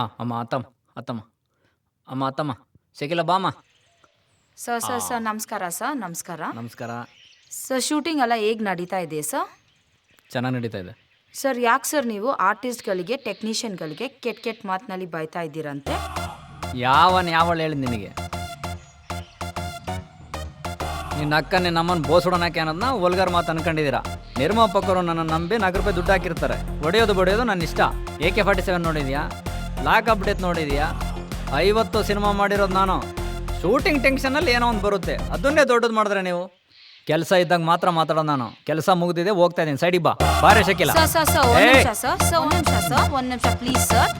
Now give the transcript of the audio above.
అమ్మ అత్తమ్మ అత్తమ్మ అమ్మ అత్తమ్మ ಶಕಿಲ ಬಾಮ ಸರ್ ನಮಸ್ಕಾರ ಸರ್ ನಮಸ್ಕಾರ ನಮಸ್ಕಾರ. ಸರ್ ಶೂಟಿಂಗ್ ಎಲ್ಲ ಹೇಗೆ ನಡೀತಾ ಇದೆ ಸರ್? ಚೆನ್ನಾಗಿ ನಡೀತಾ ಇದೆ. ಸರ್ ಯಾಕೆ ಸರ್ ನೀವು ಆರ್ಟಿಸ್ಟ್ಗಳಿಗೆ ಟೆಕ್ನಿಷಿಯನ್ಗಳಿಗೆ ಕೆಟ್ಟ ಮಾತಿನಲ್ಲಿ ಬೈತಾ ಇದ್ದೀರಂತೆ? ಯಾವಳು ಹೇಳಿದ್ ನಿನಗೆ? ನಿನ್ನ ಅಕ್ಕ ನಿನ್ನ ಅಮ್ಮನ ಬೋಸೋಡೋಣಕ್ಕೆ ಅನ್ನೋದನ್ನ ಒಲ್ಗಾರ್ ಮಾತು ಅನ್ಕೊಂಡಿದ್ದೀರಾ. ನಿರ್ಮಾಪಕರು ನನ್ನ ನಂಬಿ ₹4 ದುಡ್ಡು ಹಾಕಿರ್ತಾರೆ. ಹೊಡೆಯೋದು ನನ್ನ ಇಷ್ಟ. AK-47 ನೋಡಿದ್ಯಾ? ಲಾಕ್ ಅಪ್ಡೇಟ್ ನೋಡಿದ್ಯಾ? 50 ಸಿನಿಮಾ ಮಾಡಿರೋದು ನಾನು. ಶೂಟಿಂಗ್ ಟೆನ್ಷನಲ್ಲಿ ಏನೋ ಒಂದು ಬರುತ್ತೆ, ಅದನ್ನೇ ದೊಡ್ಡದು ಮಾಡಿದ್ರೆ ನೀವು. ಕೆಲಸ ಇದ್ದಾಗ ಮಾತ್ರ ಮಾತಾಡೋದು ನಾನು. ಕೆಲಸ ಮುಗಿದಿದೆ, ಹೋಗ್ತಾ ಇದ್ದೀನಿ. ಸೈಡಿಗೆ ಬಾರೆ ಶಕಿಲ. ಸರ್ ಒಂದು ನಿಮಿಷ ಪ್ಲೀಸ್ ಸರ್.